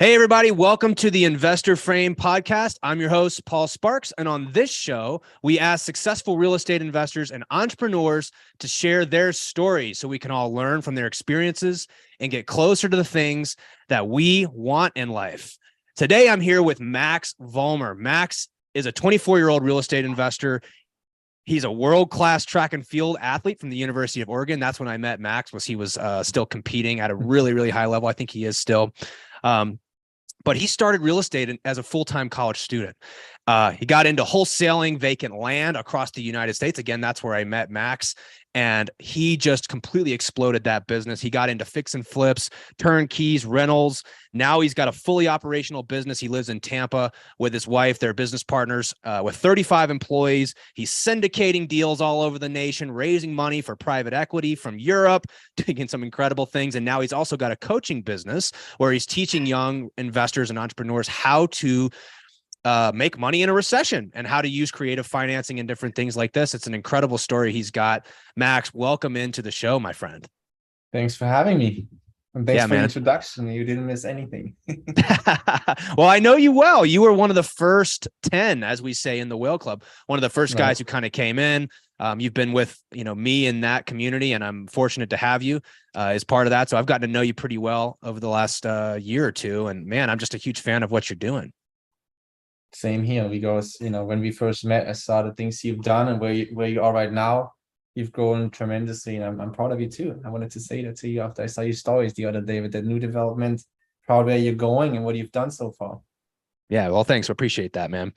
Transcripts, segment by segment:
Hey, everybody. Welcome to the Investor Frame podcast. I'm your host, Paul Sparks. And on this show, we ask successful real estate investors and entrepreneurs to share their stories so we can all learn from their experiences and get closer to the things that we want in life. Today, I'm here with Max Vollmer. Max is a 24-year-old real estate investor. He's a world-class track and field athlete from the University of Oregon. That's when I met Max, was he was still competing at a really, really high level. I think he is still. But he started real estate as a full-time college student. He got into wholesaling vacant land across the United States. Again, that's where I met Max. And he just completely exploded that business. He got into fix and flips, turnkeys, rentals. Now he's got a fully operational business. He lives in Tampa with his wife. They're business partners with 35 employees. He's syndicating deals all over the nation, raising money for private equity from Europe, doing some incredible things. And now he's also got a coaching business where he's teaching young investors and entrepreneurs how to make money in a recession and how to use creative financing and different things like this. It's an incredible story he's got. Max, welcome into the show, my friend. Thanks for having me. And thanks for the introduction. You didn't miss anything. Well, I know you well. You were one of the first 10, as we say in the Whale Club, one of the first guys who kind of came in. You've been with, me in that community, and I'm fortunate to have you as part of that. So I've gotten to know you pretty well over the last year or two. And man, I'm just a huge fan of what you're doing. Same here. Because, when we first met, I saw the things you've done and where you are right now. You've grown tremendously, and I'm proud of you too. I wanted to say that to you after I saw your stories the other day with that new development. Proud where you're going and what you've done so far. Yeah, well, thanks. I appreciate that, man.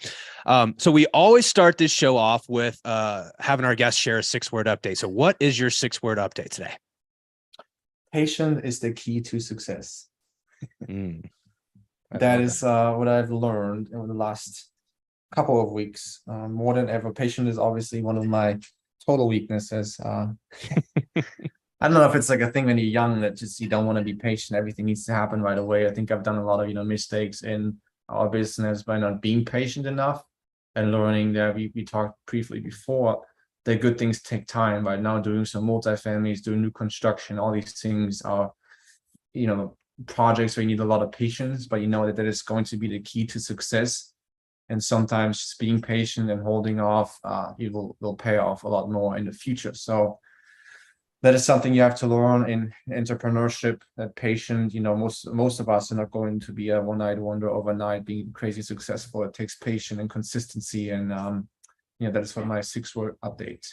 So we always start this show off with having our guests share a 6-word update. So what is your 6-word update today? Patience is the key to success. That is what I've learned over the last couple of weeks. More than ever, patience is obviously one of my total weaknesses. I don't know if it's like a thing when you're young that just you don't want to be patient. Everything needs to happen right away. I think I've done a lot of mistakes in our business by not being patient enough and learning that we talked briefly before. The good things take time. Right now, doing some multifamilies, doing new construction, all these things are, projects where you need a lot of patience, but that is going to be the key to success. And sometimes just being patient and holding off, it will pay off a lot more in the future. So that is something you have to learn in entrepreneurship. That patient, most of us are not going to be a one-night wonder overnight, being crazy successful. It takes patience and consistency, and that is what my 6-word update.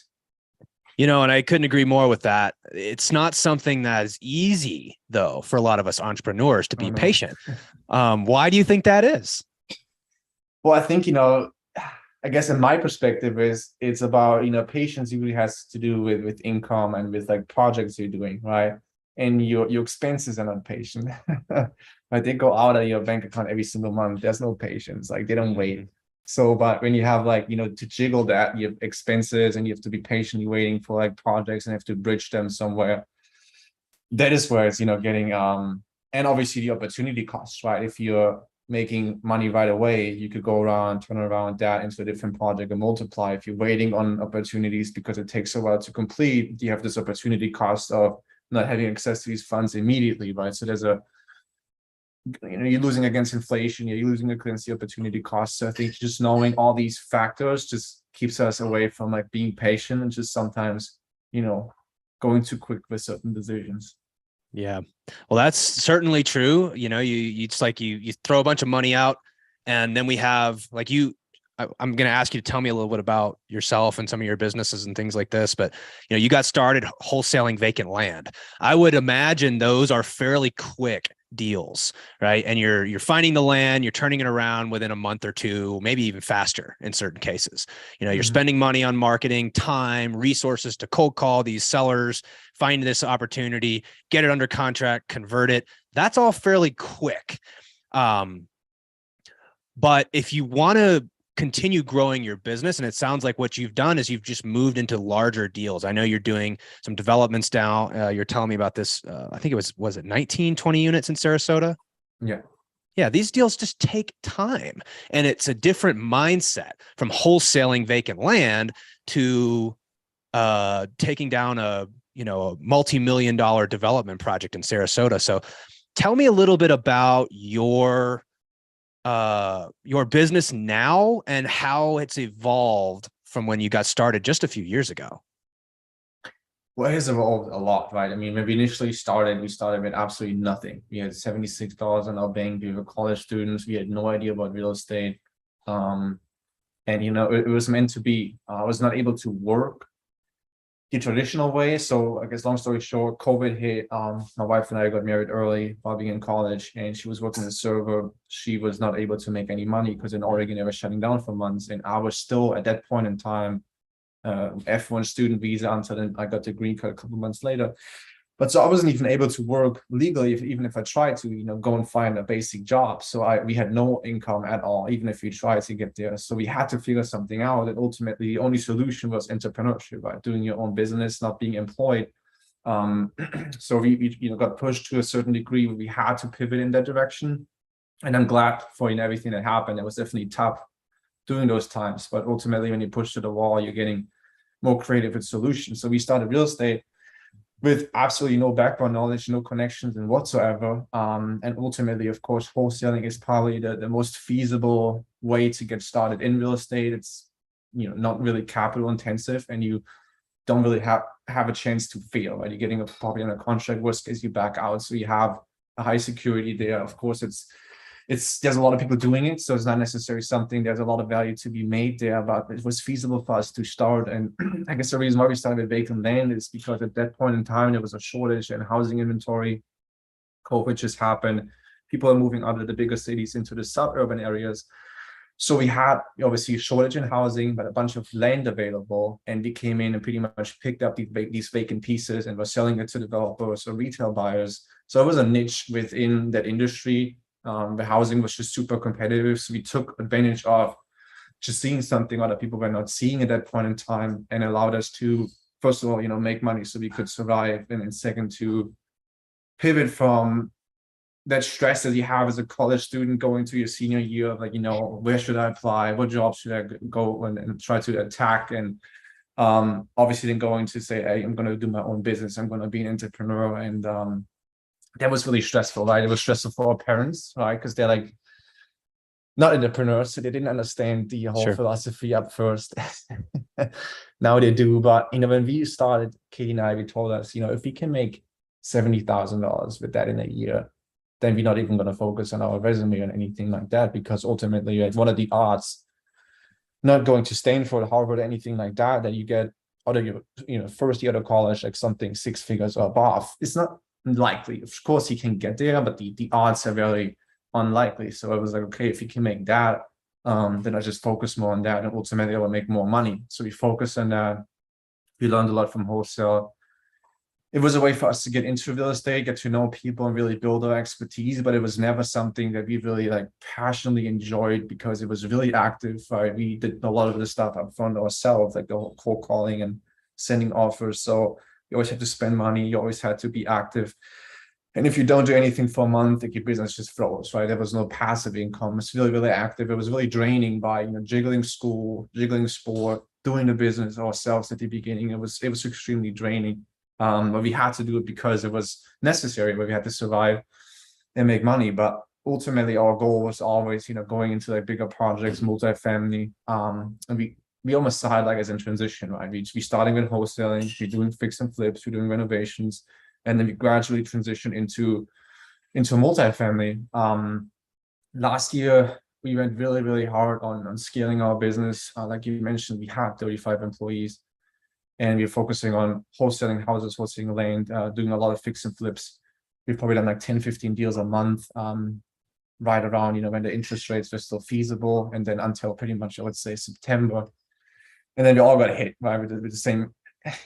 And I couldn't agree more with that. It's not something that is easy, though, for a lot of us entrepreneurs to be patient. Why do you think that is? Well, I think, I guess in my perspective it's about, patience usually has to do with income and with like projects you're doing, right? And your expenses are not patient. Like they go out of your bank account every single month. There's no patience. Like they don't wait. So, but when you have to jiggle that, you have expenses and you have to be patiently waiting for like projects and have to bridge them somewhere. That is where it's, getting, and obviously the opportunity costs, right? If you're making money right away, you could go around, turn around that into a different project and multiply. If you're waiting on opportunities because it takes a while to complete, you have this opportunity cost of not having access to these funds immediately, right? So there's you're losing against inflation, you're losing against the opportunity cost. So I think just knowing all these factors just keeps us away from like being patient and just sometimes, going too quick with certain decisions. Yeah. Well, that's certainly true. You just like you throw a bunch of money out, and then we have like I'm going to ask you to tell me a little bit about yourself and some of your businesses and things like this. But, you got started wholesaling vacant land. I would imagine those are fairly quick deals, right? And you're finding the land, you're turning it around within a month or two, maybe even faster in certain cases. You're spending money on marketing, time, resources to cold call these sellers, find this opportunity, get it under contract, convert it. That's all fairly quick. But if you want to continue growing your business, and it sounds like what you've done is you've just moved into larger deals. I know you're doing some developments now. You're telling me about this. I think was it 19, 20 units in Sarasota? Yeah. These deals just take time, and it's a different mindset from wholesaling vacant land to taking down a multi-million-dollar development project in Sarasota. So Tell me a little bit about your business now and how it's evolved from when you got started just a few years ago. Well, it has evolved a lot, right? I mean, when we initially started, we started with absolutely nothing. We had $76 in our bank. We were college students. We had no idea about real estate. And, it was meant to be. I was not able to work the traditional way. So I guess long story short, COVID hit. My wife and I got married early while being in college, and she was working as a server. She was not able to make any money because in Oregon, they were shutting down for months. And I was still at that point in time F1 student visa until then I got the green card a couple months later. But so I wasn't even able to work legally, even if I tried to, go and find a basic job. So we had no income at all, even if we tried to get there. So we had to figure something out. And ultimately, the only solution was entrepreneurship, right? Doing your own business, not being employed. So we got pushed to a certain degree where we had to pivot in that direction. And I'm glad for everything that happened. It was definitely tough during those times, but ultimately when you push to the wall, you're getting more creative with solutions. So we started real estate with absolutely no background knowledge, no connections and whatsoever. And ultimately, of course, wholesaling is probably the most feasible way to get started in real estate. It's not really capital intensive, and you don't really have a chance to fail, right? You're getting a property under contract, worst case you back out. So you have a high security there. Of course, there's a lot of people doing it, so it's not necessarily something, there's a lot of value to be made there, but it was feasible for us to start. And I guess the reason why we started with vacant land is because at that point in time there was a shortage in housing inventory. COVID just happened. People are moving out of the bigger cities into the suburban areas. So we had obviously a shortage in housing, but a bunch of land available, and we came in and pretty much picked up these vacant pieces and were selling it to developers or retail buyers. So it was a niche within that industry. The housing was just super competitive. So we took advantage of just seeing something other people were not seeing at that point in time, and allowed us to, first of all, make money so we could survive. And then second, to pivot from that stress that you have as a college student going to your senior year of where should I apply? What jobs should I go and try to attack? And obviously then going to say, hey, I'm going to do my own business. I'm going to be an entrepreneur. And that was really stressful, right? It was stressful for our parents, right? Because they're like not entrepreneurs, so they didn't understand the whole philosophy up first. Now they do. But when we started, Katie and I, we told us, if we can make $70,000 with that in a year, then we're not even going to focus on our resume or anything like that, because ultimately, what are the odds not going to Stanford, Harvard, anything like that you get out of your first year of college, like something six figures or above? It's not likely. Of course he can get there, but the odds are very unlikely. So I was like, okay, if you can make that, then I just focus more on that, and ultimately I will make more money. So we focus on that. We learned a lot from wholesale. It was a way for us to get into real estate, get to know people, and really build our expertise. But it was never something that we really passionately enjoyed, because it was really active. Right? We did a lot of the stuff up front ourselves, like the whole cold calling and sending offers. So you always had to spend money. You always had to be active. And if you don't do anything for a month, your business just froze, right? There was no passive income. It's really, really active. It was really draining by, jiggling school, jiggling sport, doing the business ourselves at the beginning. It was extremely draining. But we had to do it because it was necessary, but we had to survive and make money. But ultimately our goal was always, going into bigger projects, multifamily. And we almost saw it as in transition, right? We starting with wholesaling, we're doing fix and flips, we're doing renovations, and then we gradually transition into multifamily. Last year we went really, really hard on scaling our business. Like you mentioned, we had 35 employees. And we're focusing on wholesaling houses, wholesaling land, doing a lot of fix and flips. We've probably done 10, 15 deals a month, right around, when the interest rates were still feasible. And then until pretty much, I would say, September. And then we all got hit, right? With the same,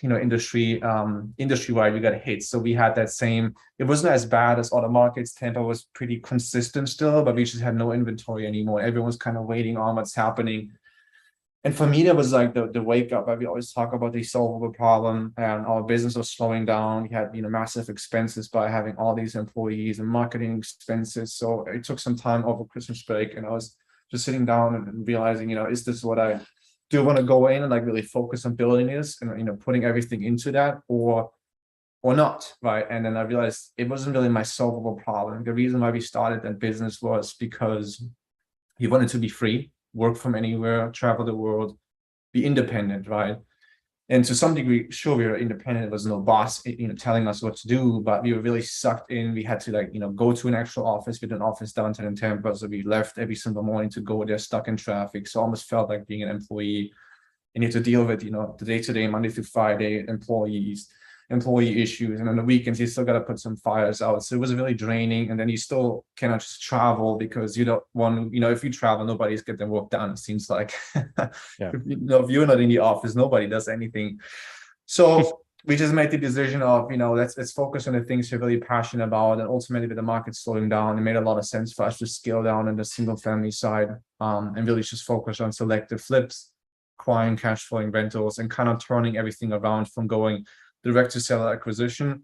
industry-wide, we got hit. So we had that same, it wasn't as bad as other markets. Tampa was pretty consistent still, but we just had no inventory anymore. Everyone was kind of waiting on what's happening. And for me, that was the wake up. We always talk about the solvable problem, and our business was slowing down. We had massive expenses by having all these employees and marketing expenses. So it took some time over Christmas break, and I was just sitting down and realizing, is this what I do? Want to go in and really focus on building this and putting everything into that, or or not, right? And then I realized it wasn't really my solvable problem. The reason why we started that business was because we wanted to be free, work from anywhere, travel the world, be independent, right? And to some degree, sure, we were independent. There was no boss, telling us what to do, but we were really sucked in. We had to go to an actual office. We had an office downtown in Tampa, so we left every single morning to go there, stuck in traffic. So almost felt like being an employee. You need to deal with, the day-to-day, Monday through Friday, employee issues. And on the weekends, you still got to put some fires out. So it was really draining. And then you still cannot just travel because you don't want, if you travel, nobody's getting their work done. It seems like, Yeah. if you're not in the office, nobody does anything. So we just made the decision of, let's focus on the things you're really passionate about. And ultimately, with the market slowing down, it made a lot of sense for us to scale down on the single family side, and really just focus on selective flips, acquiring cash flowing rentals, and kind of turning everything around from going direct to seller acquisition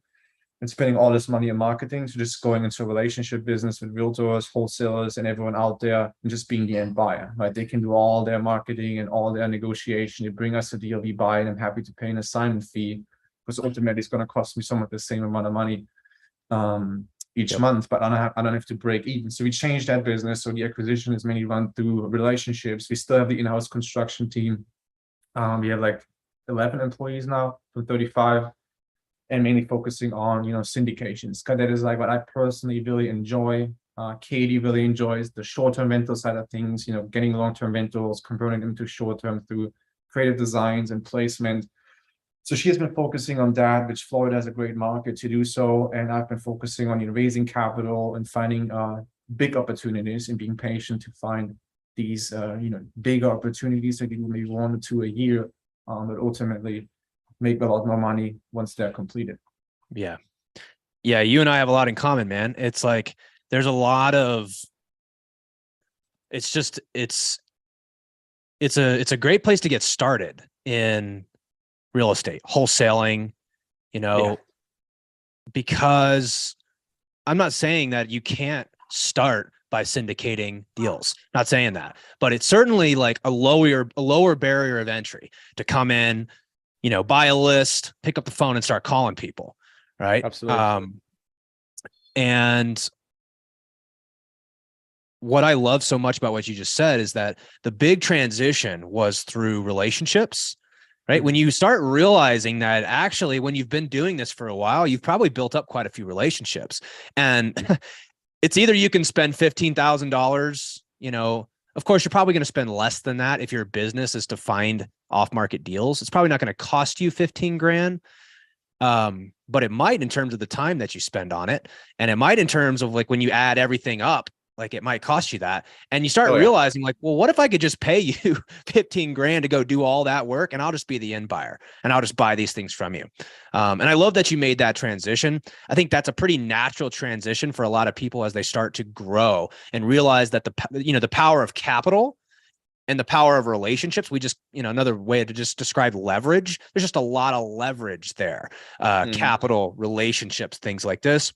and spending all this money on marketing to just going into a relationship business with realtors, wholesalers, and everyone out there, and just being the end buyer, right? They can do all their marketing and all their negotiation. They bring us a deal, we buy it. I'm happy to pay an assignment fee because ultimately it's going to cost me somewhat the same amount of money each month, but I don't have to break even. So we changed that business. So the acquisition is mainly run through relationships. We still have the in-house construction team. We have like 11 employees now from 35, and mainly focusing on, syndications. Because that is like what I personally really enjoy. Katie really enjoys the short-term rental side of things, getting long-term rentals, converting them to short-term through creative designs and placement. So she has been focusing on that, which Florida has a great market to do so. And I've been focusing on raising capital and finding big opportunities and being patient to find these bigger opportunities that you maybe 1 or 2 a year, but ultimately make a lot more money once they're completed. Yeah. Yeah. You and I have a lot in common, man. It's like, there's a lot of, it's a great place to get started in real estate, wholesaling, because I'm not saying that you can't start by syndicating deals. Not saying that, but it's certainly like a lower barrier of entry to come in, buy a list, pick up the phone and start calling people. Right. Absolutely. And what I love so much about what you just said is that the big transition was through relationships, right? Mm-hmm. When you start realizing that actually, when you've been doing this for a while, you've probably built up quite a few relationships, and it's either you can spend $15,000, of course, you're probably going to spend less than that if your business is to find off-market deals. It's probably not going to cost you 15 grand. But it might in terms of the time that you spend on it. And it might in terms of like when you add everything up, like it might cost you that. And you start realizing like, well, what if I could just pay you 15 grand to go do all that work and I'll just be the end buyer and I'll just buy these things from you. And I love that you made that transition. I think that's a pretty natural transition for a lot of people as they start to grow and realize that the power of capital and the power of relationships. We just, another way to just describe leverage. There's just a lot of leverage there, capital, relationships, things like this.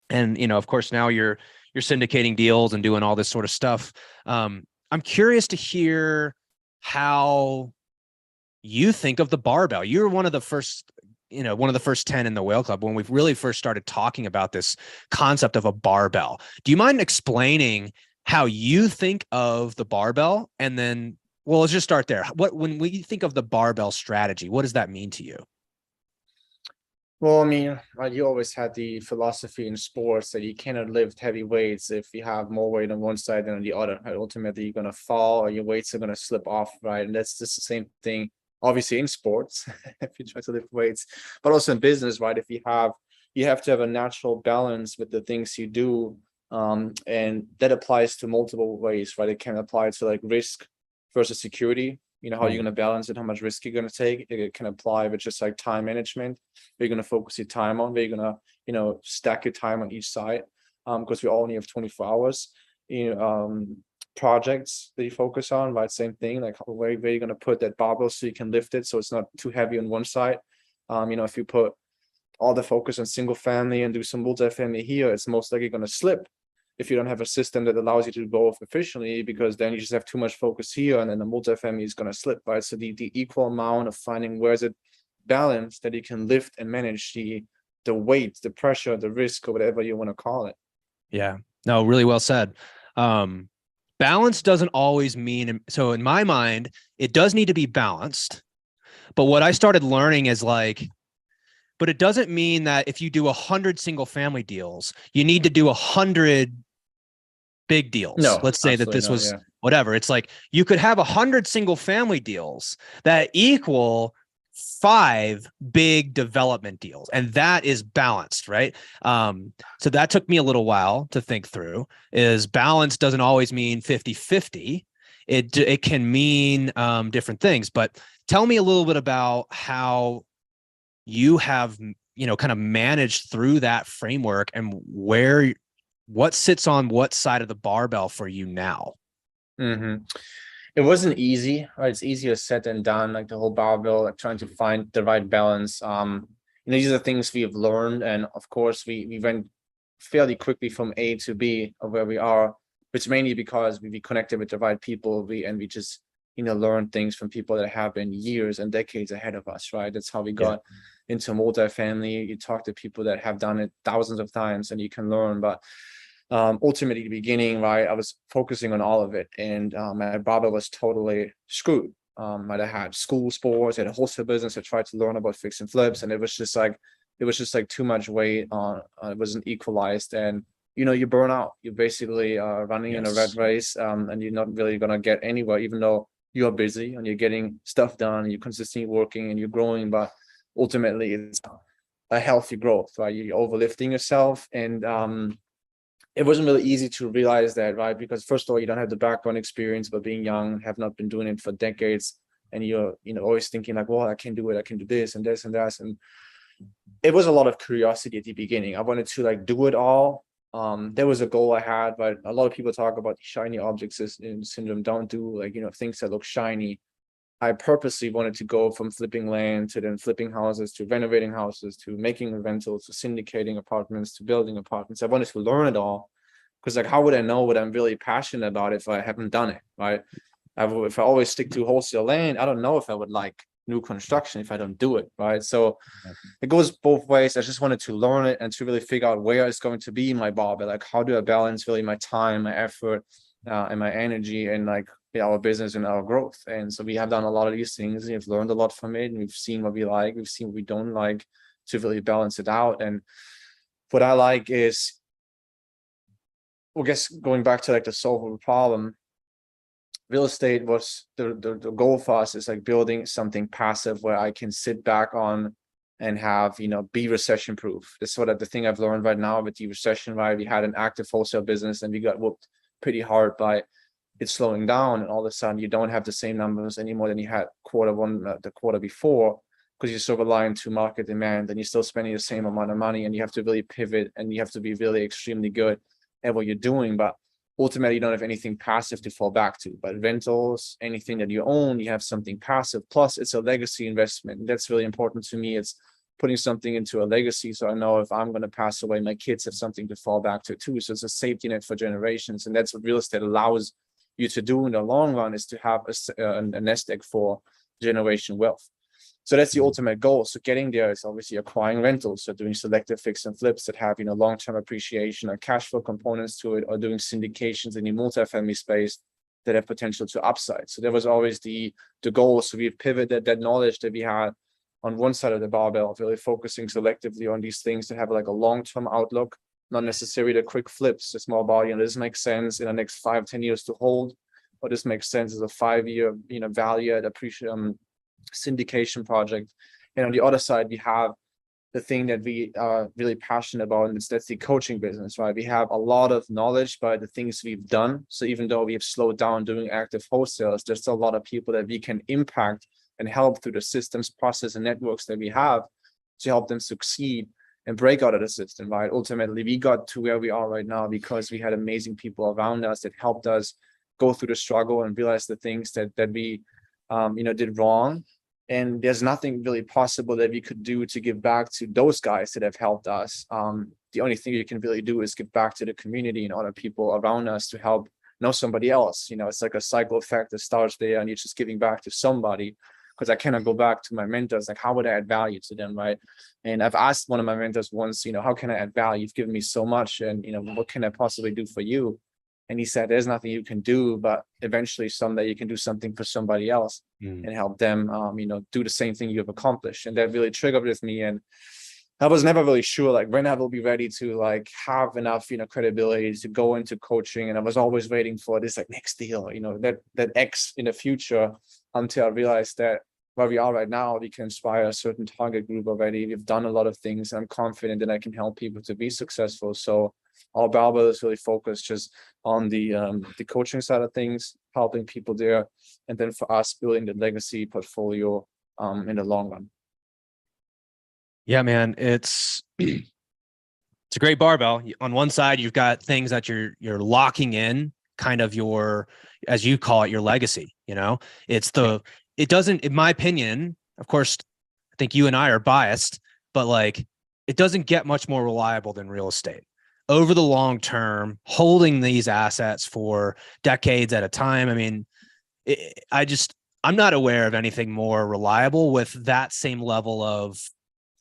And, of course, now you're syndicating deals and doing all this sort of stuff. I'm curious to hear how you think of the barbell. You're one of the first 10 in the Whale Club when we've really first started talking about this concept of a barbell. Do you mind explaining how you think of the barbell? And then, well, let's just start there. When we think of the barbell strategy, what does that mean to you? Well, I mean, you always had the philosophy in sports that you cannot lift heavy weights if you have more weight on one side than on the other. Right? Ultimately, you're going to fall or your weights are going to slip off, right? And that's just the same thing, obviously, in sports, if you try to lift weights, but also in business, right? You have to have a natural balance with the things you do. And that applies to multiple ways, right? It can apply to like risk versus security. How you're going to balance it, how much risk you're going to take. It can apply with just like time management. Where you're going to focus your time on, where you're going to, stack your time on each side. Because we only have 24 hours. Projects that you focus on, right? Same thing, like where you're going to put that barbell so you can lift it so it's not too heavy on one side. If you put all the focus on single family and do some multifamily here, it's most likely going to slip if you don't have a system that allows you to do both efficiently, because then you just have too much focus here and then the multifamily is going to slip, right? So the equal amount of finding where's it balanced that you can lift and manage the the weight, the pressure, the risk, or whatever you want to call it. Yeah, no, really well said. Balance doesn't always mean, so in my mind, it does need to be balanced. But what I started learning is like, but it doesn't mean that if you do 100 single family deals, you need to do 100 big deals. No, Let's say that absolutely this not, was yeah. whatever. It's like you could have 100 single family deals that equal 5 big development deals, and that is balanced, right? So that took me a little while to think through. Is balance doesn't always mean 50-50. It can mean different things. But tell me a little bit about how you have, kind of managed through that framework, and what sits on what side of the barbell for you now. Mm-hmm. It wasn't easy, right? It's easier said than done, like the whole barbell, like trying to find the right balance. These are things we have learned, and of course we went fairly quickly from A to B of where we are, which mainly because we connected with the right people, we just learned things from people that have been years and decades ahead of us, right? That's how we got into multifamily. You talk to people that have done it thousands of times, and you can learn. But ultimately, the beginning, right, I was focusing on all of it, and my barbell was totally screwed. I had school sports, I had a wholesale business. I tried to learn about fix and flips, and it was just like too much weight on. It wasn't equalized, and you burn out. You're basically running in a rat race, and you're not really gonna get anywhere, even though you're busy and you're getting stuff done, and you're consistently working and you're growing. But ultimately, it's a healthy growth, right? You're overlifting yourself, and it wasn't really easy to realize that, right? Because first of all, you don't have the background experience, but being young, have not been doing it for decades, and you're always thinking like, well, I can do it, I can do this and this and that. And it was a lot of curiosity at the beginning. I wanted to like do it all. There was a goal I had, but a lot of people talk about shiny objects in syndrome. Don't do like things that look shiny. I purposely wanted to go from flipping land to then flipping houses to renovating houses to making rentals to syndicating apartments to building apartments. I wanted to learn it all, because like, how would I know what I'm really passionate about if I haven't done it, right? If I always stick to wholesale land, I don't know if I would like new construction if I don't do it, right? So it goes both ways. I just wanted to learn it and to really figure out where it's going to be in my barbell. Like, how do I balance really my time, my effort, and my energy, and like our business and our growth. And so we have done a lot of these things, and we've learned a lot from it, and we've seen what we like, we've seen what we don't like, to really balance it out. And what I like is, I guess, going back to like the solvable problem, real estate was the goal for us is like building something passive where I can sit back on and have, be recession proof. That's what the thing I've learned right now with the recession, right? We had an active wholesale business and we got whooped pretty hard by it's slowing down, and all of a sudden you don't have the same numbers anymore than you had quarter one, the quarter before, because you're so reliant to market demand, and you're still spending the same amount of money, and you have to really pivot, and you have to be really extremely good at what you're doing. But ultimately, you don't have anything passive to fall back to. But rentals, anything that you own, you have something passive. Plus, it's a legacy investment. And that's really important to me. It's putting something into a legacy, so I know if I'm going to pass away, my kids have something to fall back to too. So it's a safety net for generations, and that's what real estate allows you to do in the long run, is to have a nest egg for generation wealth. So that's the ultimate goal. So getting there is obviously acquiring rentals, so doing selective fix and flips that have long-term appreciation or cash flow components to it, or doing syndications in the multifamily space that have potential to upside. So that was always the goal. So we've pivoted that knowledge that we had on one side of the barbell, really focusing selectively on these things that have like a long-term outlook, not necessarily the quick flips, the small body. And this makes sense in the next 5-10 years to hold, or this makes sense as a 5-year, value at syndication project. And on the other side, we have the thing that we are really passionate about, and that's the coaching business, right? We have a lot of knowledge by the things we've done. So even though we have slowed down doing active wholesales, there's still a lot of people that we can impact and help through the systems, process, and networks that we have to help them succeed and break out of the system, right? Ultimately, we got to where we are right now because we had amazing people around us that helped us go through the struggle and realize the things that we did wrong. And there's nothing really possible that we could do to give back to those guys that have helped us. The only thing you can really do is give back to the community and other people around us to help know somebody else. It's like a cycle effect that starts there, and you're just giving back to somebody. because I cannot go back to my mentors. Like, how would I add value to them, right? And I've asked one of my mentors once, how can I add value? You've given me so much, and what can I possibly do for you? And he said, there's nothing you can do, but eventually someday you can do something for somebody else and help them, do the same thing you've accomplished. And that really triggered with me. And I was never really sure, like, when I will be ready to, like, have enough, credibility to go into coaching. And I was always waiting for this, like, next deal, that X in the future, until I realized that where we are right now, we can inspire a certain target group already. We've done a lot of things. I'm confident that I can help people to be successful. So our barbell is really focused just on the coaching side of things, helping people there, and then for us building the legacy portfolio in the long run. Yeah, man, it's a great barbell. On one side, you've got things that you're locking in, kind of your, as you call it, your legacy. It doesn't, in my opinion, of course, I think you and I are biased, but like, it doesn't get much more reliable than real estate over the long term, holding these assets for decades at a time. I mean, I'm not aware of anything more reliable with that same level of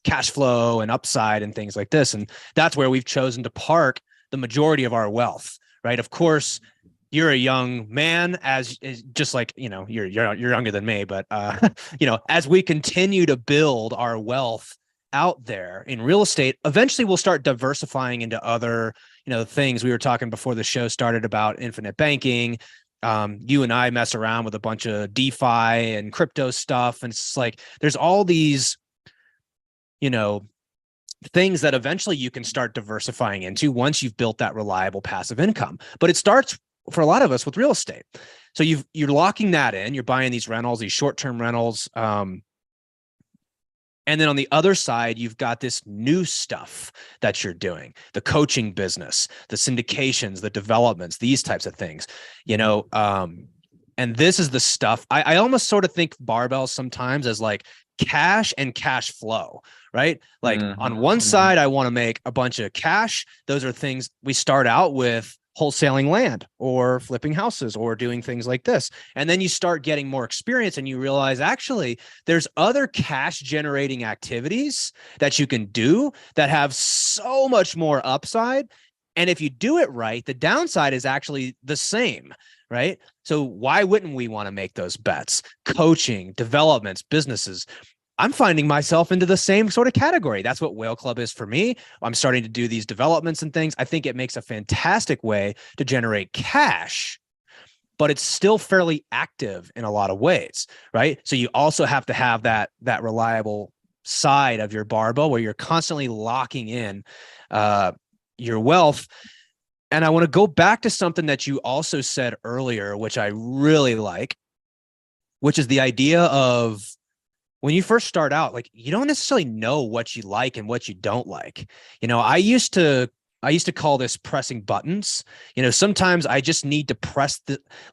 cash flow and upside and things like this. And that's where we've chosen to park the majority of our wealth, right? Of course, you're a young man, as just like, you're younger than me, but as we continue to build our wealth out there in real estate, eventually we'll start diversifying into other, things. We were talking before the show started about infinite banking. You and I mess around with a bunch of DeFi and crypto stuff. And it's like, there's all these, things that eventually you can start diversifying into once you've built that reliable passive income. But it starts for a lot of us with real estate. So you're locking that in, you're buying these rentals, these short-term rentals. And then on the other side, you've got this new stuff that you're doing, the coaching business, the syndications, the developments, these types of things, and this is the stuff I almost sort of think barbells sometimes as like cash and cash flow, right? Like on one side, I want to make a bunch of cash. Those are things we start out with, wholesaling land or flipping houses or doing things like this. And then you start getting more experience and you realize actually there's other cash generating activities that you can do that have so much more upside. And if you do it right, the downside is actually the same, right? So why wouldn't we want to make those bets? Coaching, developments, businesses. I'm finding myself into the same sort of category. That's what Whale Club is for me. I'm starting to do these developments and things. I think it makes a fantastic way to generate cash, but it's still fairly active in a lot of ways, right? So you also have to have that reliable side of your barbell where you're constantly locking in your wealth. And I want to go back to something that you also said earlier, which I really like, which is the idea of when you first start out, like you don't necessarily know what you like and what you don't like. I used to call this pressing buttons. Sometimes I just need to press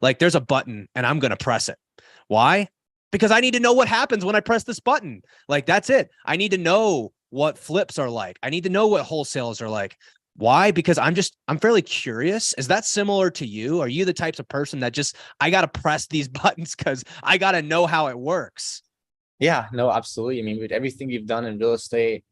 there's a button and I'm going to press it. Why? Because I need to know what happens when I press this button. Like, that's it. I need to know what flips are like. I need to know what wholesales are like. Why? Because I'm fairly curious. Is that similar to you? Are you the types of person that I got to press these buttons because I got to know how it works? Yeah, no, absolutely. I mean, with everything you've done in real estate,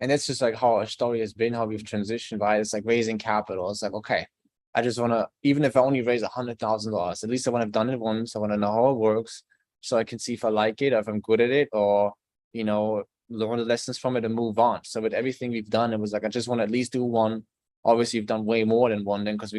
and it's just like how our story has been, how we've transitioned, right? It's like raising capital. It's like, okay, I just want to, even if I only raise $100,000, at least I want to have done it once. I want to know how it works so I can see if I like it, or if I'm good at it, or, learn the lessons from it and move on. So with everything we've done, it was like, I just want to at least do one. Obviously, you've done way more than one then because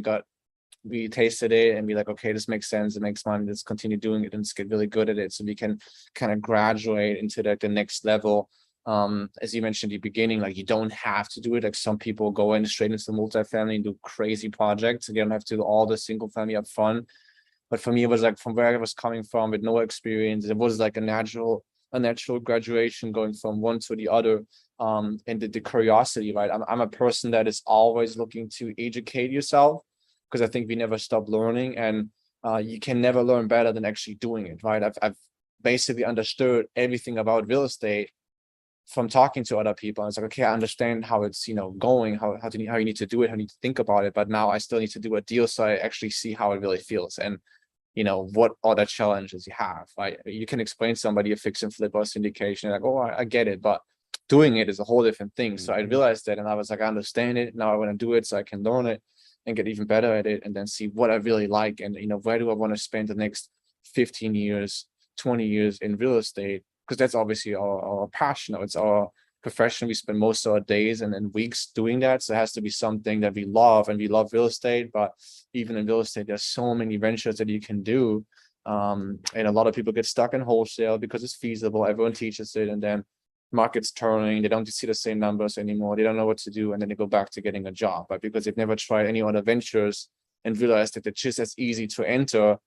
we tasted it and be like, okay, this makes sense. It makes money. Let's continue doing it and just get really good at it. So we can kind of graduate into the next level. As you mentioned at the beginning, like you don't have to do it. Like some people go in straight into the multifamily and do crazy projects. You don't have to do all the single family up front. But for me, it was like from where I was coming from with no experience, it was like a natural graduation going from one to the other. And the curiosity, right? I'm a person that is always looking to educate yourself, because I think we never stop learning, and you can never learn better than actually doing it, right? I've basically understood everything about real estate from talking to other people. And it's like, okay, I understand how it's, going, how you need to do it, how you need to think about it. But now I still need to do a deal so I actually see how it really feels. And what other challenges you have, right? You can explain somebody a fix and flip or syndication, like, oh, I get it, but doing it is a whole different thing. So I realized that, and I was like, I understand it. Now I want to do it so I can learn it and get even better at it, and then see what I really like, and where do I want to spend the next 15 years, 20 years in real estate, because that's obviously our passion. It's our profession. We spend most of our days and weeks doing that. So it has to be something that we love, and we love real estate. But even in real estate, there's so many ventures that you can do. And a lot of people get stuck in wholesale because it's feasible. Everyone teaches it, and then market's turning. They don't see the same numbers anymore. They don't know what to do. And then they go back to getting a job, but because they've never tried any other ventures and realized that it's just as easy to enter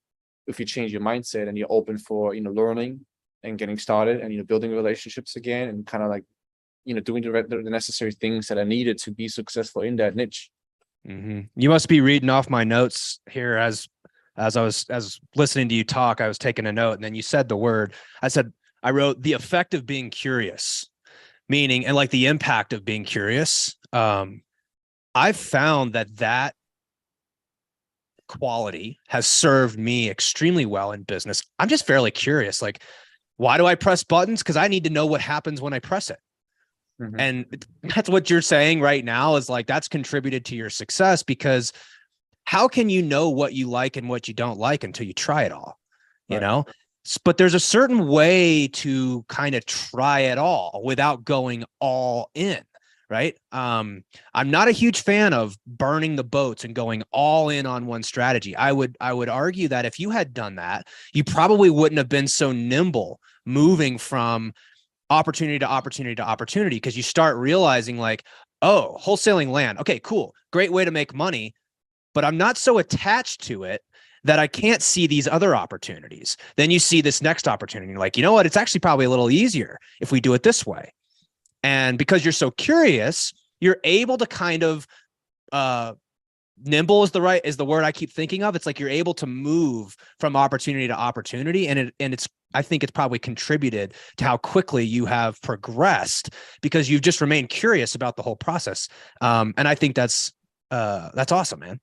if you change your mindset and you're open for, learning and getting started and, building relationships again, and kind of like, doing the necessary things that are needed to be successful in that niche. You must be reading off my notes here as I was listening to you talk. I was taking a note, and then you said the word. I wrote the effect of being curious, meaning, and like the impact of being curious. I've found that quality has served me extremely well in business. I'm just fairly curious. Like, why do I press buttons? Because I need to know what happens when I press it. And that's what you're saying right now, is like, that's contributed to your success, because how can you know what you like and what you don't like until you try it all, you know? But there's a certain way to kind of try it all without going all in, right? I'm not a huge fan of burning the boats and going all in on one strategy. I would argue that if you had done that, you probably wouldn't have been so nimble moving from opportunity to opportunity to opportunity, because you start realizing like, oh, wholesaling land. Okay, cool. Great way to make money, but I'm not so attached to it that I can't see these other opportunities. Then you see this next opportunity. You're like, you know what? It's actually probably a little easier if we do it this way. And because you're so curious, you're able to kind of, nimble is the word I keep thinking of. It's like you're able to move from opportunity to opportunity. And I think it's probably contributed to how quickly you have progressed, because you've just remained curious about the whole process. And I think that's awesome, man.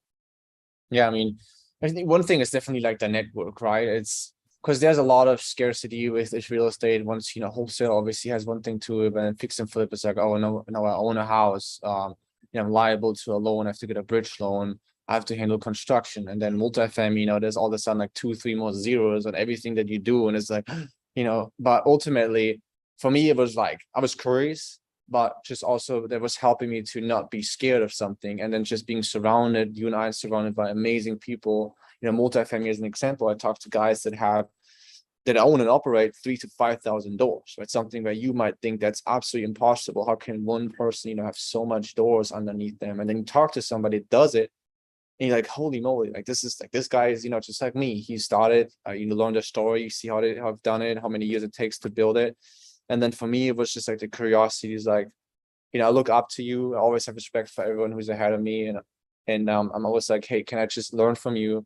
Yeah. I mean, I think one thing is definitely like the network, right? It's because there's a lot of scarcity with this real estate. Once, wholesale obviously has one thing to it, but then fix and flip is like, oh, no, I own a house. I'm liable to a loan. I have to get a bridge loan. I have to handle construction. And then multifamily, there's all of a sudden like 2-3 more zeros on everything that you do. And it's like, but ultimately for me, it was like, I was curious, but just also that was helping me to not be scared of something. And then just being surrounded, you and I are surrounded by amazing people. Multifamily is an example. I talked to guys that own and operate 3,000 to 5,000 doors, right? Something where you might think that's absolutely impossible. How can one person, have so much doors underneath them? And then you talk to somebody that does it, and you're like, holy moly, like this guy is, just like me. He started, learn the story, you see how I've done it, how many years it takes to build it. And then for me, it was just like the curiosity is like, I look up to you. I always have respect for everyone who's ahead of me. And I'm always like, hey, can I just learn from you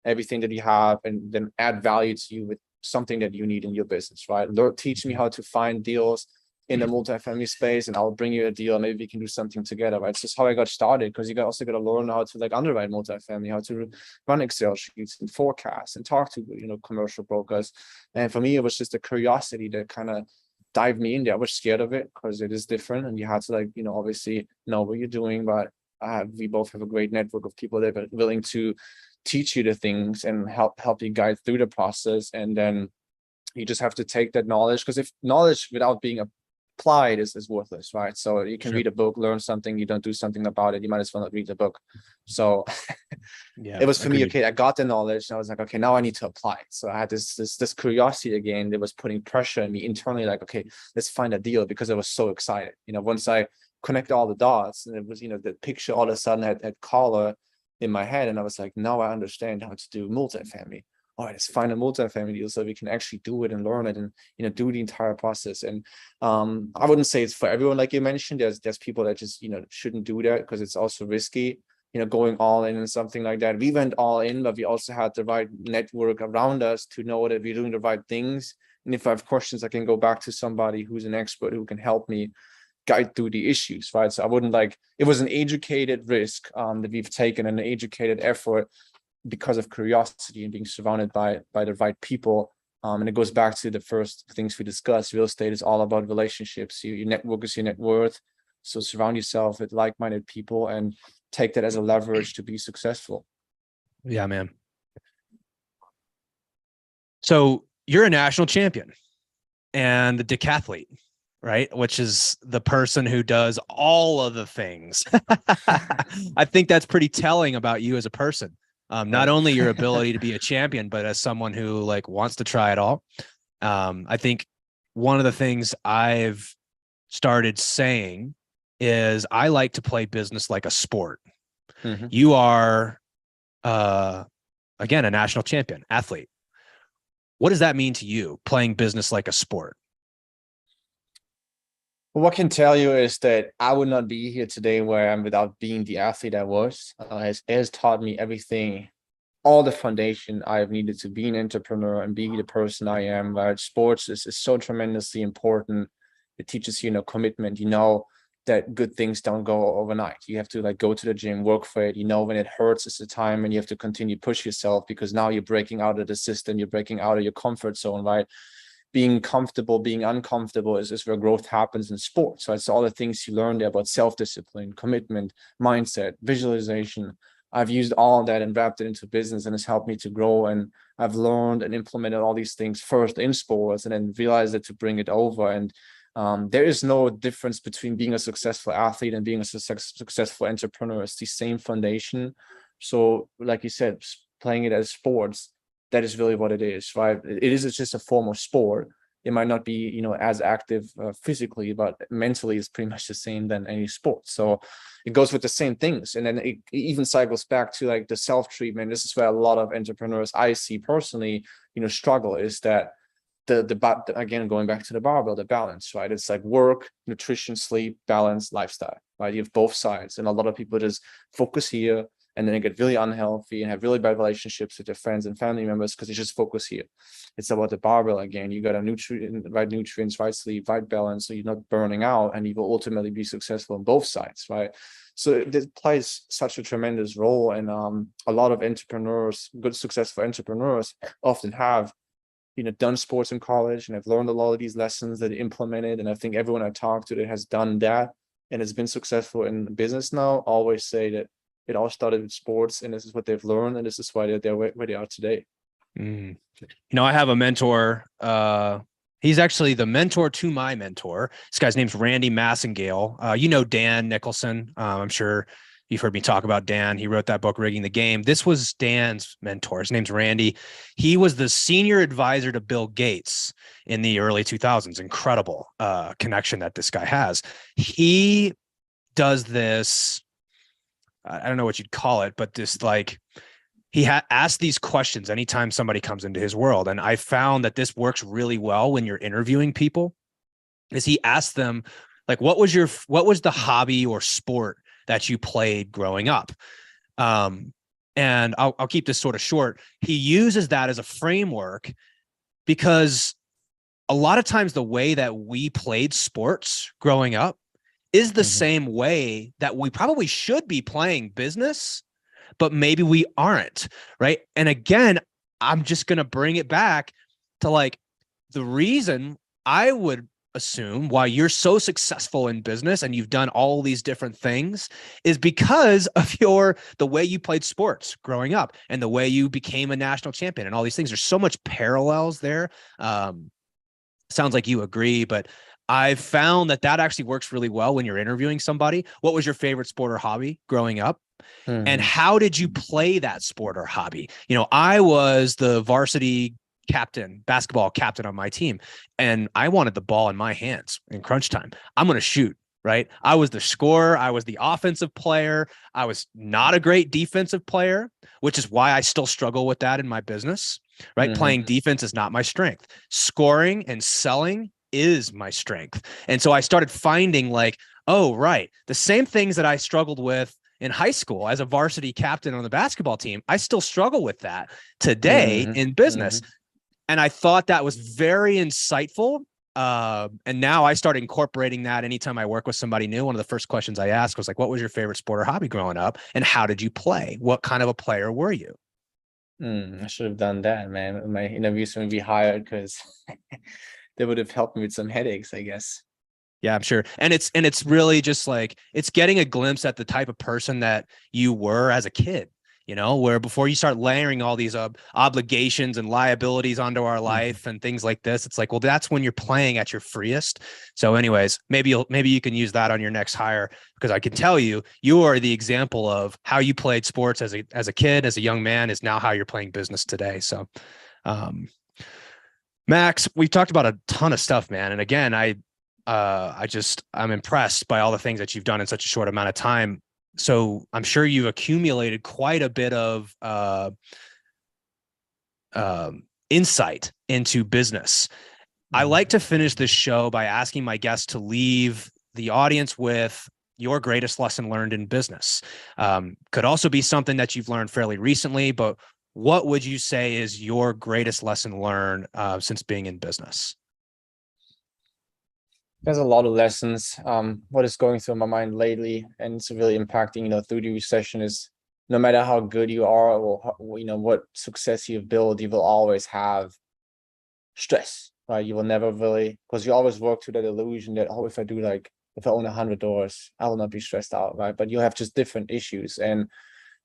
everything that you have, and then add value to you with something that you need in your business, right? Teach me how to find deals in the multifamily space, and I'll bring you a deal. Maybe we can do something together, right? It's just how I got started, because you also got to learn how to like underwrite multifamily, how to run Excel sheets and forecasts and talk to, commercial brokers. And for me, it was just a curiosity that kind of dived me in there. I was scared of it because it is different, and you had to like, obviously know what you're doing, but we both have a great network of people that are willing to teach you the things and help you guide through the process. And then you just have to take that knowledge, because if knowledge without being applied is worthless, right? So you can read a book, learn something, you don't do something about it, you might as well not read the book. So yeah, it was for me, okay, I got the knowledge and I was like, okay, now I need to apply it. So I had this curiosity again that was putting pressure on me internally, like, okay, let's find a deal, because I was so excited. Once I connect all the dots, and it was, the picture all of a sudden had color in my head, and I was like, now I understand how to do multifamily. All right, let's find a multifamily deal so we can actually do it and learn it, and do the entire process. And I wouldn't say it's for everyone, like you mentioned. There's people that just shouldn't do that, because it's also risky, going all in and something like that. We went all in, but we also had the right network around us to know that we're doing the right things. And if I have questions, I can go back to somebody who's an expert who can help me guide through the issues, right? So I wouldn't it was an educated risk that we've taken, an educated effort, because of curiosity and being surrounded by the right people. And it goes back to the first things we discussed. Real estate is all about relationships. Your network is your net worth. So surround yourself with like-minded people and take that as a leverage to be successful. Yeah, man. So you're a national champion and the decathlete, right? Which is the person who does all of the things. I think that's pretty telling about you as a person. Not only your ability to be a champion, but as someone who like wants to try it all. I think one of the things I've started saying is I like to play business like a sport. Mm-hmm. You are, again, a national champion athlete. What does that mean to you, playing business like a sport? Well, what I can tell you is that I would not be here today where I am without being the athlete I was. It has taught me everything, all the foundation I've needed to be an entrepreneur and be the person I am. Right? Sports is so tremendously important. It teaches you, commitment. That good things don't go overnight. You have to like go to the gym, work for it. When it hurts, it's the time when you have to continue push yourself, because now you're breaking out of the system, you're breaking out of your comfort zone, right? Being comfortable, being uncomfortable is where growth happens in sports. So it's all the things you learn there about self-discipline, commitment, mindset, visualization. I've used all of that and wrapped it into business, and it's helped me to grow. And I've learned and implemented all these things first in sports and then realized it to bring it over. And there is no difference between being a successful athlete and being a successful entrepreneur. It's the same foundation. So like you said, playing it as sports, that is really what it is, right? It's just a form of sport. It might not be, as active physically, but mentally it's pretty much the same than any sport. So it goes with the same things. And then it even cycles back to like the self-treatment. This is where a lot of entrepreneurs I see personally, struggle, is that again, going back to the barbell, the balance, right? It's like work, nutrition, sleep, balance, lifestyle, right? You have both sides. And a lot of people just focus here and then they get really unhealthy and have really bad relationships with their friends and family members because they just focus here. It's about the barbell again. You got right nutrients, right sleep, right balance, so you're not burning out, and you will ultimately be successful on both sides, right? So this plays such a tremendous role. And a lot of entrepreneurs, good successful entrepreneurs, often have done sports in college and I've learned a lot of these lessons that implemented. And I think everyone I talk to that has done that and has been successful in business now always say that it all started with sports, and this is what they've learned, and this is why they're where they are today. I have a mentor. He's actually the mentor to my mentor. This guy's name's Randy Massengale. Dan Nicholson. I'm sure you've heard me talk about Dan. He wrote that book, Rigging the Game. This was Dan's mentor. His name's Randy. He was the senior advisor to Bill Gates in the early 2000s. Incredible connection that this guy has. He does this, I don't know what you'd call it, but this like, he asked these questions anytime somebody comes into his world. And I found that this works really well when you're interviewing people, is he asked them, like, what was the hobby or sport that you played growing up? And I'll keep this sort of short. He uses that as a framework because a lot of times the way that we played sports growing up is the same way that we probably should be playing business, but maybe we aren't, right? And again, I'm just going to bring it back to like the reason I would assume why you're so successful in business and you've done all these different things is because of the way you played sports growing up and the way you became a national champion and all these things. There's so much parallels there. Sounds like you agree, but I've found that actually works really well when you're interviewing somebody. What was your favorite sport or hobby growing up? And how did you play that sport or hobby? I was the varsity basketball captain on my team, and I wanted the ball in my hands in crunch time. I'm going to shoot, right? I was the scorer. I was the offensive player. I was not a great defensive player, which is why I still struggle with that in my business, right? Playing defense is not my strength. Scoring and selling is my strength. And so I started finding like, oh, right, the same things that I struggled with in high school as a varsity captain on the basketball team, I still struggle with that today in business. And I thought that was very insightful. And now I start incorporating that anytime I work with somebody new. One of the first questions I asked was like, what was your favorite sport or hobby growing up? And how did you play? What kind of a player were you? I should have done that, man. My interviews when we hired, because they would have helped me with some headaches, I guess. Yeah, I'm sure. And it's really just like, it's getting a glimpse at the type of person that you were as a kid, where before you start layering all these obligations and liabilities onto our life and things like this, it's like, well, that's when you're playing at your freest. So anyways, maybe you can use that on your next hire, because I can tell you, you are the example of how you played sports as a kid, as a young man, is now how you're playing business today. So, Max, we've talked about a ton of stuff, man. And again, I'm impressed by all the things that you've done in such a short amount of time. So I'm sure you've accumulated quite a bit of insight into business. I like to finish this show by asking my guests to leave the audience with your greatest lesson learned in business. Could also be something that you've learned fairly recently, but what would you say is your greatest lesson learned since being in business? There's a lot of lessons. What is going through my mind lately, and it's really impacting, through the recession, is no matter how good you are or what success you've built, you will always have stress, right? You will never really, because you always work to that illusion that, oh, if I own $100, I will not be stressed out, right? But you have just different issues, and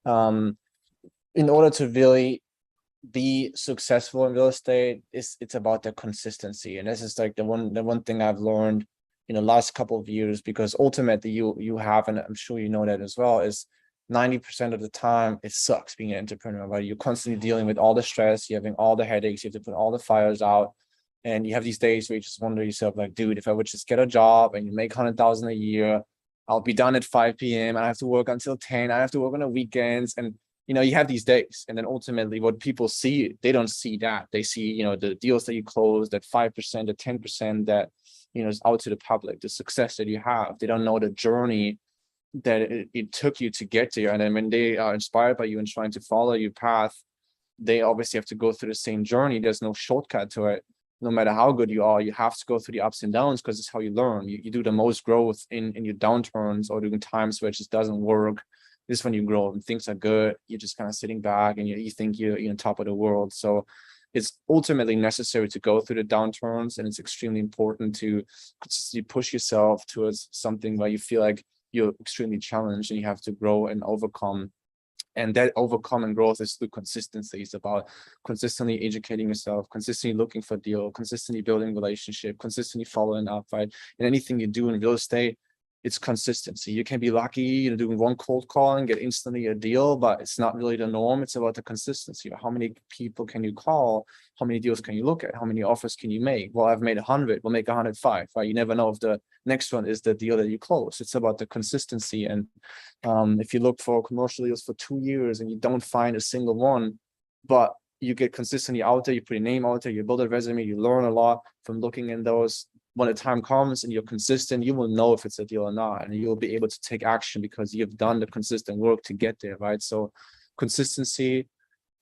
in order to really be successful in real estate, it's about the consistency. And this is like the one thing I've learned in the last couple of years, because ultimately you have, and I'm sure you know that as well, is 90% of the time it sucks being an entrepreneur, right? You're constantly dealing with all the stress, you're having all the headaches, you have to put all the fires out, and you have these days where you just wonder yourself, like, dude, if I would just get a job and you make 100,000 a year, I'll be done at 5 p.m. I have to work until 10. I have to work on the weekends, and you have these days. And then ultimately what people see, they don't see that. They see, the deals that you close, that 5%, the 10% that, is out to the public, the success that you have. They don't know the journey that it took you to get there. And then when they are inspired by you and trying to follow your path, they obviously have to go through the same journey. There's no shortcut to it. No matter how good you are, you have to go through the ups and downs, because it's how you learn. You do the most growth in your downturns, or during times where it just doesn't work. This is when you grow and things are good. You're just kind of sitting back and you think you're on top of the world. So it's ultimately necessary to go through the downturns, and it's extremely important to push yourself towards something where you feel like you're extremely challenged and you have to grow and overcome. And that overcome and growth is through consistency. It's about consistently educating yourself, consistently looking for deal, consistently building relationship, consistently following up, right? And anything you do in real estate, it's consistency. You can be lucky, doing one cold call and get instantly a deal, but it's not really the norm. It's about the consistency. How many people can you call? How many deals can you look at? How many offers can you make? Well, I've made 100. We'll make 105. Right? You never know if the next one is the deal that you close. It's about the consistency. And if you look for commercial deals for 2 years and you don't find a single one, but you get consistently out there, you put your name out there, you build a resume, you learn a lot from looking in those. When the time comes and you're consistent, you will know if it's a deal or not, and you'll be able to take action because you've done the consistent work to get there, right? So consistency,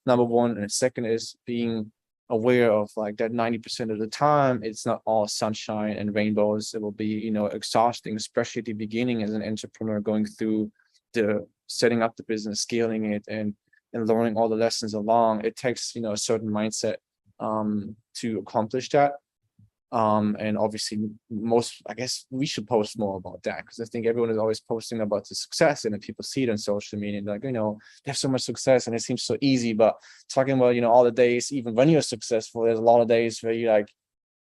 number one. And second is being aware of like that 90% of the time, it's not all sunshine and rainbows. It will be, exhausting, especially at the beginning as an entrepreneur, going through the setting up the business, scaling it, and learning all the lessons along. It takes, a certain mindset to accomplish that. And obviously I guess we should post more about that, because I think everyone is always posting about the success, and then people see it on social media and like, they have so much success and it seems so easy. But talking about, all the days, even when you're successful, there's a lot of days where you're like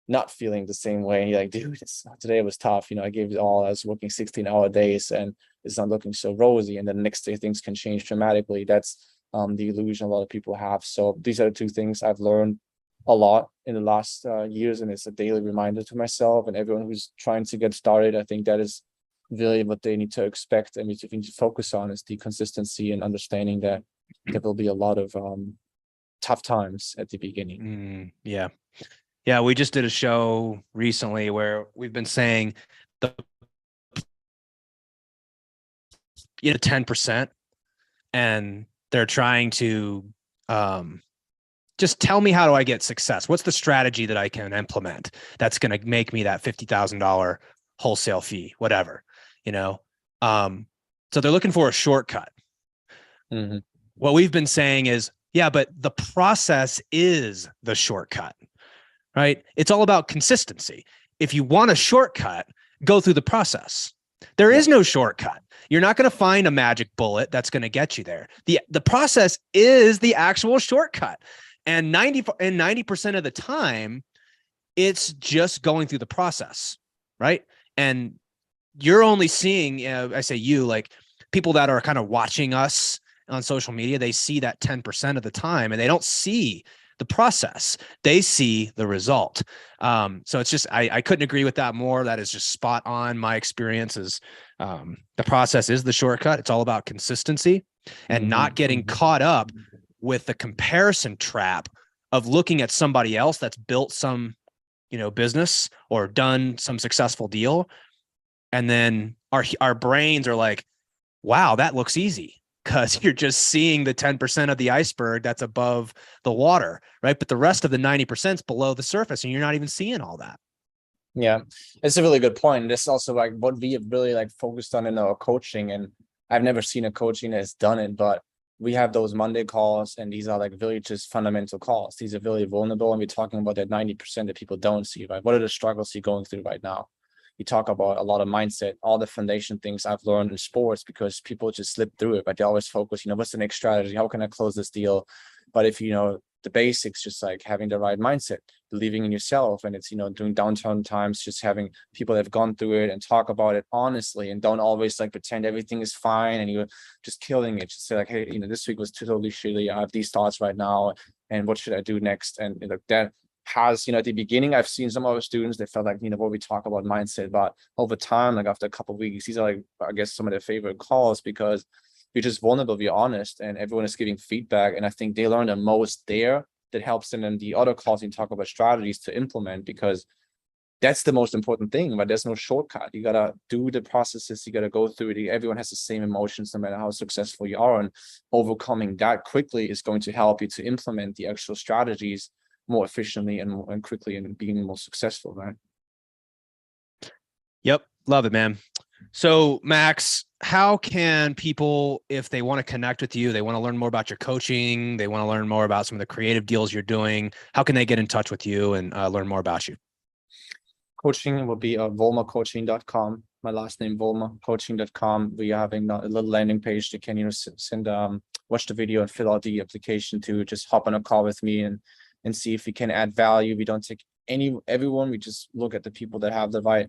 not feeling the same way. And you're like, dude, today was tough. I gave it all. I was working 16-hour days and it's not looking so rosy. And then the next day things can change dramatically. That's the illusion a lot of people have. So these are the two things I've learned a lot in the last years, and it's a daily reminder to myself and everyone who's trying to get started. I think that is really what they need to expect and need to focus on, is the consistency and understanding that there will be a lot of tough times at the beginning. Yeah, we just did a show recently where we've been saying the 10%, and they're trying to just tell me, how do I get success? What's the strategy that I can implement that's going to make me that $50,000 wholesale fee, whatever, So they're looking for a shortcut. Mm-hmm. What we've been saying is, Yeah, but the process is the shortcut, right? It's all about consistency. If you want a shortcut, go through the process. There is no shortcut. You're not going to find a magic bullet that's going to get you there. The process is the actual shortcut. And 90% of the time, it's just going through the process, right? And you're only seeing, I say you, like people that are kind of watching us on social media, they see that 10% of the time and they don't see the process. They see the result. So it's just, I couldn't agree with that more. That is just spot on. My experience is the process is the shortcut. It's all about consistency and not getting caught up with the comparison trap of looking at somebody else that's built some, business or done some successful deal. And then our brains are like, wow, that looks easy. Because you're just seeing the 10% of the iceberg that's above the water, right? But the rest of the 90% is below the surface, and you're not even seeing all that. Yeah, it's a really good point. This is also like what we have really like focused on in our coaching. And I've never seen a coaching that's done it, but we have those Monday calls, and these are like really just fundamental calls. These are really vulnerable, and we're talking about that 90% that people don't see, right? What are the struggles you're going through right now? You talk about a lot of mindset, all the foundation things I've learned in sports, because people just slip through it, but they always focus, what's the next strategy? How can I close this deal? But if the basics, just like having the right mindset, believing in yourself, and it's, during downturn times, just having people that have gone through it and talk about it honestly, and don't always like pretend everything is fine and you're just killing it. Just say like, hey, this week was totally shitty. I have these thoughts right now, and what should I do next? And that has, at the beginning, I've seen some of our students that felt like, what we talk about mindset, but over time, like after a couple of weeks, these are like, I guess, some of their favorite calls, because you're just vulnerable, you're honest, and everyone is giving feedback. And I think they learn the most there. That helps them in the other calls you talk about strategies to implement, because that's the most important thing. But there's no shortcut. You gotta do the processes, you gotta go through it. Everyone has the same emotions no matter how successful you are, and overcoming that quickly is going to help you to implement the actual strategies more efficiently and quickly, and being more successful, right? Yep. Love it, man. So Max, how can people, if they want to connect with you, they want to learn more about your coaching, they want to learn more about some of the creative deals you're doing, how can they get in touch with you and learn more about you? Coaching will be vollmercoaching.com. My last name, Vollmer, coaching.com. We are having a little landing page that can, send, watch the video and fill out the application to just hop on a call with me and see if we can add value. We don't take everyone. We just look at the people that have the right,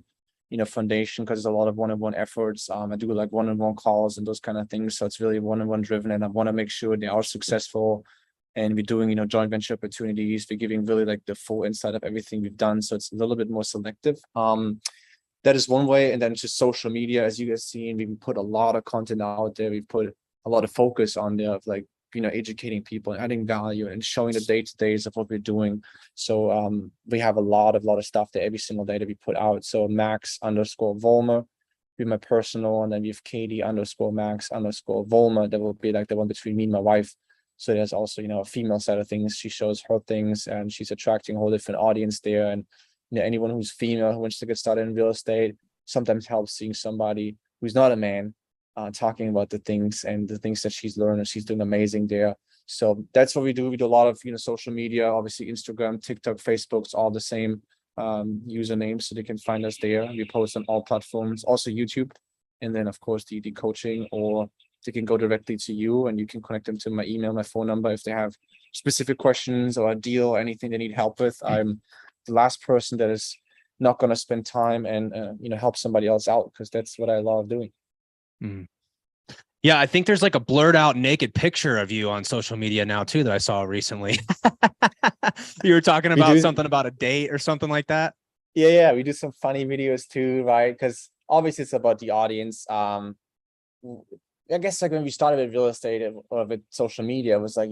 foundation, because there's a lot of one-on-one efforts. I do like one-on-one calls and those kind of things. So it's really one-on-one driven, and I want to make sure they are successful. And we're doing, joint venture opportunities. We're giving really like the full insight of everything we've done. So it's a little bit more selective. That is one way. And then just social media, as you guys seen, we put a lot of content out there. We put a lot of focus on there of like, educating people and adding value and showing the day-to-days of what we're doing. So we have a lot of stuff there every single day that we put out. So Max_Vollmer be my personal, and then we have Katie_Max_Vollmer. That will be like the one between me and my wife. So there's also, a female side of things. She shows her things, and she's attracting a whole different audience there. And anyone who's female who wants to get started in real estate sometimes helps seeing somebody who's not a man talking about the things that she's learned, and she's doing amazing there. So that's what we do. We do a lot of, social media, obviously Instagram, TikTok, Facebook, it's all the same usernames, so they can find us there. We post on all platforms, also YouTube. And then of course the coaching, or they can go directly to you, and you can connect them to my email, my phone number, if they have specific questions or a deal or anything they need help with. I'm the last person that is not going to spend time and help somebody else out, because that's what I love doing. Yeah, I think there's like a blurred out naked picture of you on social media now too that I saw recently. You were talking about something about a date or something like that. Yeah, we do some funny videos too, right? Because obviously it's about the audience. I guess like when we started with real estate or with social media, it was like,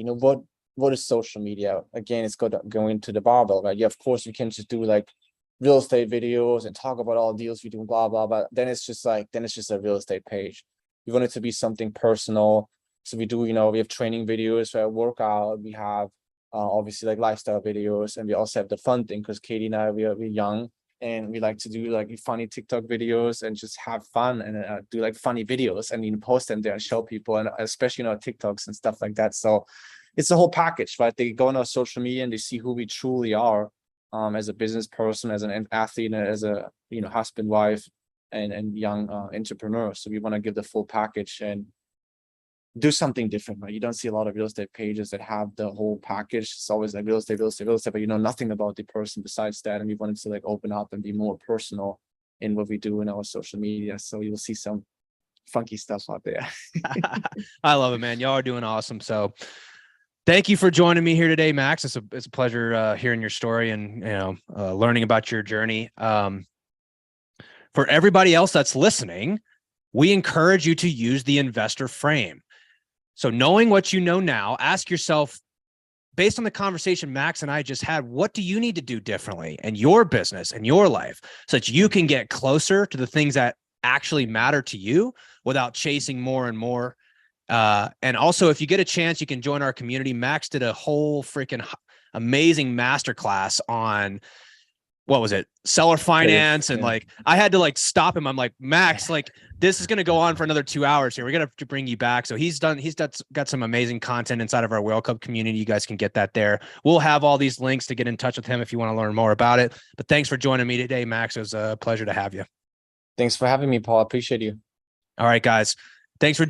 what is social media? Again, it's going to the barbell, right? Yeah, of course you can just do like real estate videos and talk about all deals we do, blah blah. But then it's just a real estate page. We want it to be something personal. So we do, we have training videos for our workout. We have obviously like lifestyle videos, and we also have the fun thing, because Katie and I, we're young, and we like to do like funny TikTok videos and just have fun and do like funny videos and post them there and show people, and especially TikToks and stuff like that. So it's a whole package, right? They go on our social media and they see who we truly are, as a business person, as an athlete, and as a, you know, husband, wife, and young entrepreneur. So we want to give the full package and do something different, right? You don't see a lot of real estate pages that have the whole package. It's always like real estate, real estate, real estate, but you know nothing about the person besides that. And we wanted to like open up and be more personal in what we do in our social media. So you'll see some funky stuff out there. I love it, man. Y'all are doing awesome. So thank you for joining me here today, Max. It's a pleasure hearing your story and, you know, learning about your journey. For everybody else that's listening, we encourage you to use the investor frame. So knowing what you know now, ask yourself, based on the conversation Max and I just had, what do you need to do differently in your business and your life so that you can get closer to the things that actually matter to you without chasing more and more? And also, if you get a chance, you can join our community. Max did a whole freaking amazing masterclass on, what was it, seller finance, and like I had to like stop him. I'm like, Max, like this is going to go on for another 2 hours here. We're going to have to bring you back. So he's got some amazing content inside of our World Cup community. You guys can get that there. We'll have all these links to get in touch with him if you want to learn more about it. But thanks for joining me today, Max. It was a pleasure to have you. Thanks for having me, Paul. I appreciate you. All right, guys. Thanks for